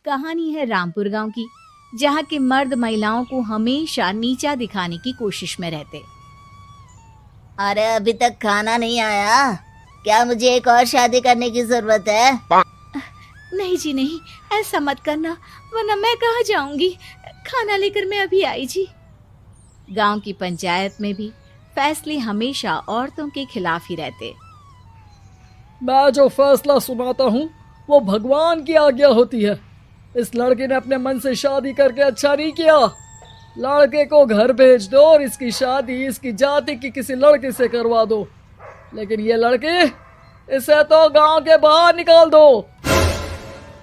कहानी है रामपुर गांव की, जहां के मर्द महिलाओं को हमेशा नीचा दिखाने की कोशिश में रहते। अरे अभी तक खाना नहीं आया, क्या मुझे एक और शादी करने की जरूरत है? नहीं जी नहीं, ऐसा मत करना, वरना मैं कहाँ जाऊंगी। खाना लेकर मैं अभी आई जी। गांव की पंचायत में भी फैसले हमेशा औरतों के खिलाफ ही रहते। मैं जो फैसला सुनाता हूँ वो भगवान की आज्ञा होती है। इस लड़के ने अपने मन से शादी करके अच्छा नहीं किया। लड़के को घर भेज दो और इसकी शादी इसकी जाति की किसी लड़के से करवा दो, लेकिन ये लड़की, इसे तो गांव के बाहर निकाल दो।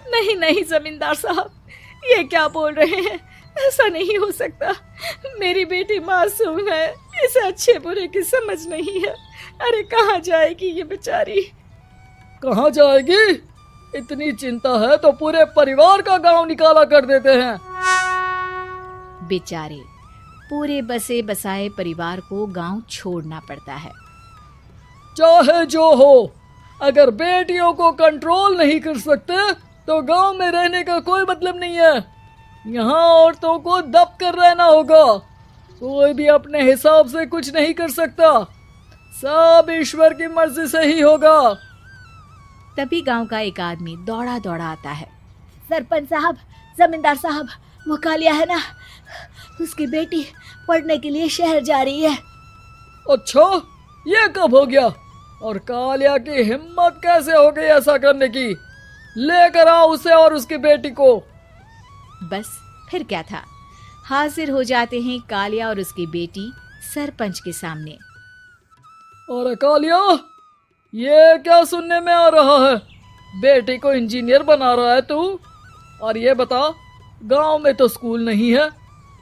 नहीं नहीं जमींदार साहब, ये क्या बोल रहे हैं? ऐसा नहीं हो सकता। मेरी बेटी मासूम है, इसे अच्छे बुरे की समझ नहीं है। अरे कहाँ जाएगी ये बेचारी? कहाँ जाएगी? इतनी चिंता है तो पूरे परिवार का गांव निकाला कर देते हैं। बेचारे पूरे बसे बसाए परिवार को गांव छोड़ना पड़ता है। चाहे जो हो, अगर बेटियों को कंट्रोल नहीं कर सकते तो गांव में रहने का कोई मतलब नहीं है। यहाँ औरतों को दब कर रहना होगा। कोई भी अपने हिसाब से कुछ नहीं कर सकता, सब ईश्वर की मर्जी से ही होगा। तभी गांव का एक आदमी दौड़ा दौड़ा आता है। सरपंच साहब, जमींदार साहब, वो कालिया है ना, उसकी बेटी पढ़ने के लिए शहर जा रही है। अच्छा, ये कब हो गया? और कालिया की हिम्मत कैसे हो गई ऐसा करने की? लेकर आओ उसे और उसकी बेटी को। बस फिर क्या था, हाजिर हो जाते हैं कालिया और उसकी बेटी सरपंच के सामने। और कालिया, ये क्या सुनने में आ रहा है? बेटी को इंजीनियर बना रहा है तू? और ये बता, गांव में तो स्कूल नहीं है,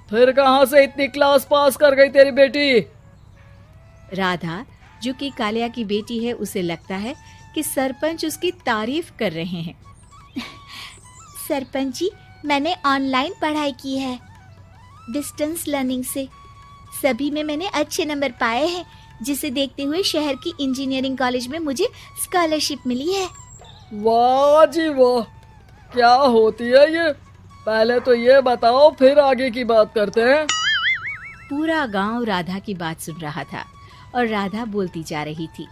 फिर कहां से इतनी क्लास पास कर गई तेरी बेटी? राधा, जो कि कालिया की बेटी है, उसे लगता है कि सरपंच उसकी तारीफ कर रहे हैं। सरपंच जी, मैंने ऑनलाइन पढ़ाई की है, डिस्टेंस लर्निंग से। सभी में मैंने अच्छे नंबर पाए हैं, जिसे देखते हुए शहर की इंजीनियरिंग कॉलेज में मुझे स्कॉलरशिप मिली है। वाह जी वाह, क्या होती है ये? पहले तो ये बताओ, फिर आगे की बात करते हैं। पूरा गांव राधा की बात सुन रहा था और राधा बोलती जा रही थी।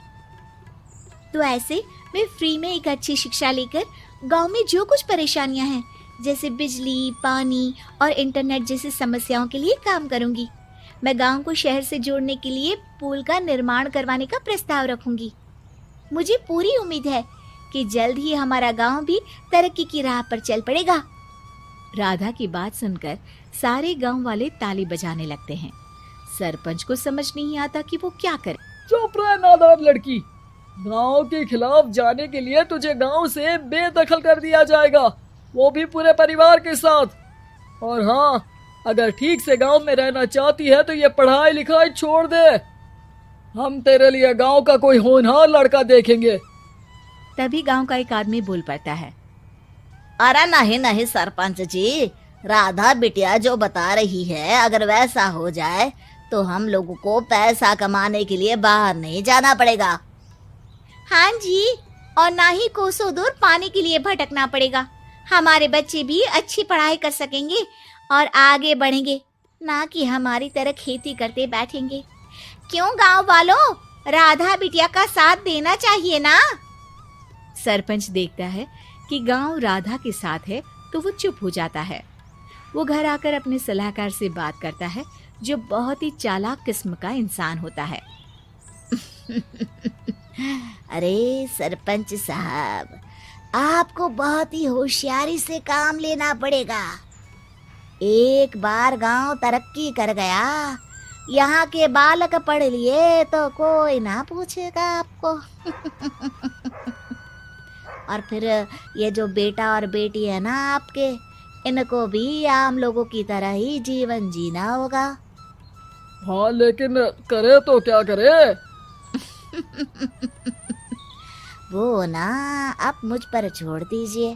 तो ऐसे मैं फ्री में एक अच्छी शिक्षा लेकर गांव में जो कुछ परेशानियां हैं, जैसे बिजली, पानी और इंटरनेट जैसी समस्याओं के लिए काम करूंगी। मैं गांव को शहर से जोड़ने के लिए पुल का निर्माण करवाने का प्रस्ताव रखूंगी। मुझे पूरी उम्मीद है कि जल्द ही हमारा गांव भी तरक्की की राह पर चल पड़ेगा। राधा की बात सुनकर सारे गांव वाले ताली बजाने लगते हैं। सरपंच को समझ नहीं आता कि वो क्या करे। चुप रह नादान लड़की, गांव के खिलाफ जाने के लिए तुझे गांव से बेदखल कर दिया जाएगा, वो भी पूरे परिवार के साथ। और हाँ, अगर ठीक से गांव में रहना चाहती है तो ये पढ़ाई लिखाई छोड़ दे। हम तेरे लिए गांव का कोई होनहार लड़का देखेंगे। तभी गांव का एक आदमी बोल पड़ता है। अरे नहीं नहीं सरपंच जी, राधा बिटिया जो बता रही है, अगर वैसा हो जाए तो हम लोगों को पैसा कमाने के लिए बाहर नहीं जाना पड़ेगा। हाँ जी, और ना ही कोसों दूर पानी के लिए भटकना पड़ेगा। हमारे बच्चे भी अच्छी पढ़ाई कर सकेंगे और आगे बढ़ेंगे, ना कि हमारी तरह खेती करते बैठेंगे। क्यों गांव वालों, राधा बिटिया का साथ देना चाहिए ना। सरपंच देखता है कि गांव राधा के साथ है तो वो चुप हो जाता है। वो घर आकर अपने सलाहकार से बात करता है, जो बहुत ही चालाक किस्म का इंसान होता है। अरे सरपंच साहब, आपको बहुत ही होशियारी से काम लेना पड़ेगा। एक बार गांव तरक्की कर गया, यहाँ के बालक पढ़ लिए तो कोई ना पूछेगा आपको। और फिर ये जो बेटा और बेटी है ना आपके, इनको भी आम लोगों की तरह ही जीवन जीना होगा। हाँ, लेकिन करे तो क्या करे? वो ना आप मुझ पर छोड़ दीजिए,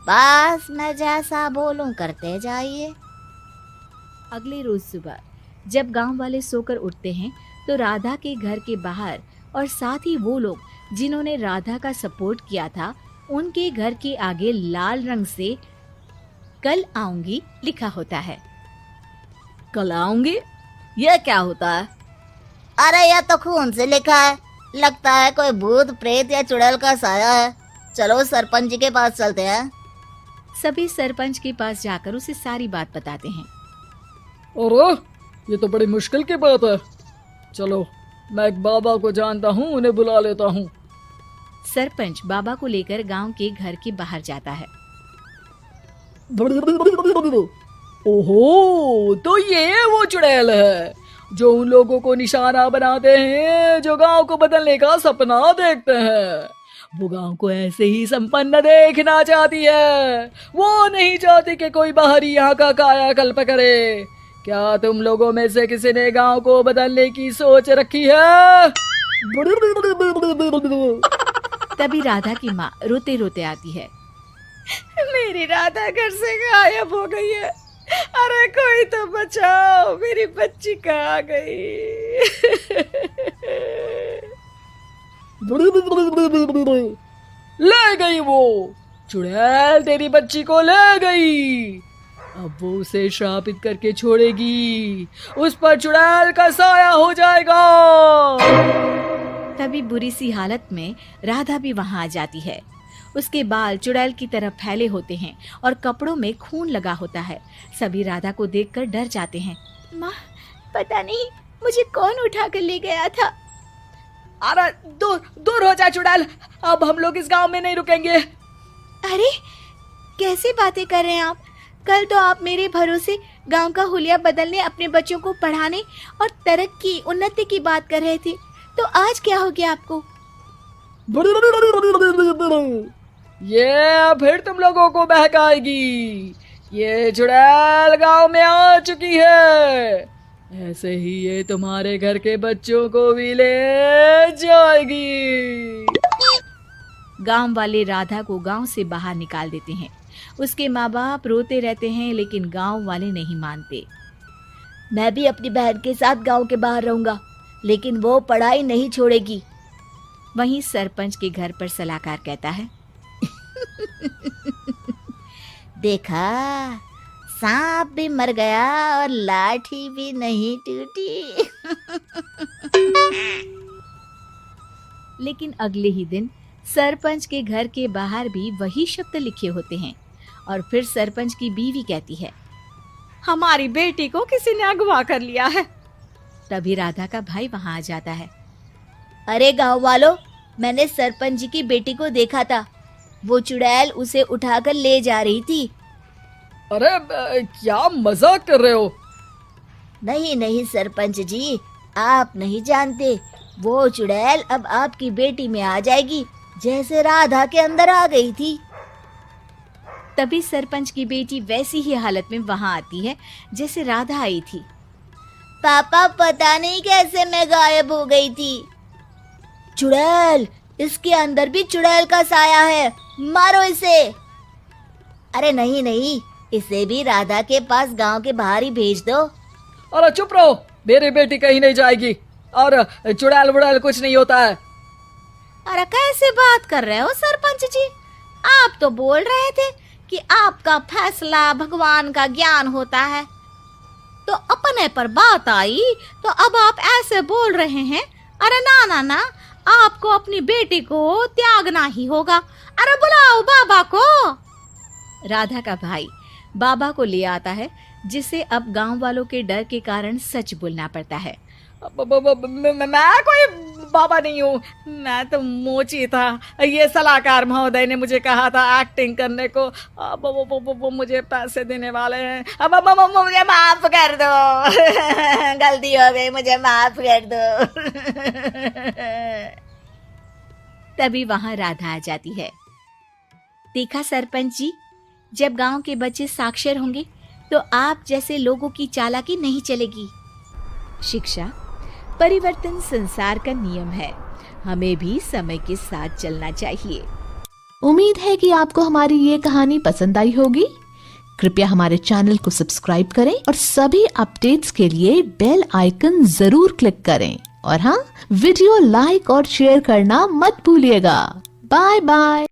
बस मैं जैसा बोलूं करते जाइए। अगले रोज सुबह जब गांव वाले सोकर उठते हैं तो राधा के घर के बाहर और साथ ही वो लोग जिन्होंने राधा का सपोर्ट किया था, उनके घर के आगे लाल रंग से कल आऊंगी लिखा होता है। कल आऊंगी, यह क्या होता है? अरे यह तो खून से लिखा है, लगता है कोई भूत प्रेत या चुड़ैल का साया है। चलो सरपंच जी के पास चलते हैं। सभी सरपंच के पास जाकर उसे सारी बात बताते हैं। अरे ये तो बड़ी मुश्किल की बात है। चलो मैं एक बाबा को जानता हूँ, उन्हें बुला लेता हूँ। सरपंच बाबा को लेकर गांव के घर के बाहर जाता है। ओहो, तो ये वो चुड़ैल है जो उन लोगों को निशाना बनाते हैं जो गांव को बदलने का सपना देखते हैं। वो गांव को ऐसे ही संपन्न देखना चाहती है। वो नहीं चाहती कि कोई बाहरी यहाँ का कायाकल्प करे। क्या तुम लोगों में से किसी ने गांव को बदलने की सोच रखी है? तभी राधा की माँ रोते रोते आती है। मेरी राधा घर से गायब हो गई है। अरे कोई तो बचाओ, मेरी बच्ची कहाँ गई? ले गई वो चुड़ैल, तेरी बच्ची को ले गई। अब वो उसे श्रापित करके छोड़ेगी, उस पर चुड़ैल का साया हो जाएगा। तभी बुरी सी हालत में राधा भी वहां आ जाती है। उसके बाल चुड़ैल की तरह फैले होते हैं और कपड़ों में खून लगा होता है। सभी राधा को देखकर डर जाते हैं। माँ, पता नहीं मुझे कौन उठा कर ले गया था। अरे दूर हो जा चुड़ैल, अब हम लोग इस गांव में नहीं रुकेंगे। अरे कैसी बातें कर रहे हैं आप? कल तो आप मेरे भरोसे गांव का हुलिया बदलने, अपने बच्चों को पढ़ाने और तरक्की उन्नति की बात कर रहे थे, तो आज क्या हो गया आपको? ये फिर तुम लोगों को बहकाएगी। ये चुड़ैल गांव में आ चुकी है, ऐसे ही ये तुम्हारे घर के बच्चों को भी ले जाएगी। गांव वाले राधा को गांव से बाहर निकाल देते हैं। उसके माँ बाप रोते रहते हैं, लेकिन गांव वाले नहीं मानते। मैं भी अपनी बहन के साथ गांव के बाहर रहूंगा, लेकिन वो पढ़ाई नहीं छोड़ेगी। वहीं सरपंच के घर पर सलाहकार कहता है। देखा, सांप भी मर गया और लाठी भी नहीं टूटी। लेकिन अगले ही दिन सरपंच के घर के बाहर भी वही शब्द लिखे होते हैं। और फिर सरपंच की बीवी कहती है, हमारी बेटी को किसी ने अगवा कर लिया है। तभी राधा का भाई वहां आ जाता है। अरे गांव वालों, मैंने सरपंच जी की बेटी को देखा था। वो चुड़ैल उसे उठाकर ले जा रही थी। अरे क्या मजाक कर रहे हो? नहीं नहीं सरपंच जी, आप नहीं जानते। वो चुड़ैल अब आपकी बेटी में आ जाएगी, जैसे राधा के अंदर आ गई थी। तभी सरपंच की बेटी वैसी ही हालत में वहां आती है जैसे राधा आई थी। पापा, पता नहीं कैसे मैं गायब हो गई थी। चुड़ैल, इसके अंदर भी चुड़ैल का साया है, मारो इसे। अरे नहीं नहीं, इसे भी राधा के पास गांव के बाहर ही भेज दो। अरे चुप रहो, मेरी बेटी कहीं नहीं जाएगी और चुड़ैल वुड़ैल कुछ नहीं होता है। अरे कैसे बात कर रहे हो सरपंच जी? आप तो बोल रहे थे कि आपका फैसला भगवान का ज्ञान होता है, तो अपने पर बात आई तो अब आप ऐसे बोल रहे हैं। अरे ना ना ना, आपको अपनी बेटी को त्यागना ही होगा। अरे बुलाओ बाबा को। राधा का भाई बाबा को ले आता है, जिसे अब गांव वालों के डर के कारण सच बोलना पड़ता है। मैं कोई बाबा नहीं हूँ, मैं तो मोची था। ये सलाहकार महोदय ने मुझे कहा था एक्टिंग करने को। अब वो मुझे पैसे देने वाले हैं। अब मुझे माफ कर दो। गलती हो गई, मुझे माफ कर दो। तभी वहां राधा आ जाती है। देखा सरपंच जी, जब गांव के बच्चे साक्षर होंगे तो आप जैसे लोगों की चालाकी नहीं चलेगी। शिक्षा परिवर्तन संसार का नियम है, हमें भी समय के साथ चलना चाहिए। उम्मीद है कि आपको हमारी ये कहानी पसंद आई होगी। कृपया हमारे चैनल को सब्सक्राइब करें और सभी अपडेट्स के लिए बेल आइकन जरूर क्लिक करें। और हाँ, वीडियो लाइक और शेयर करना मत भूलिएगा। Bye bye.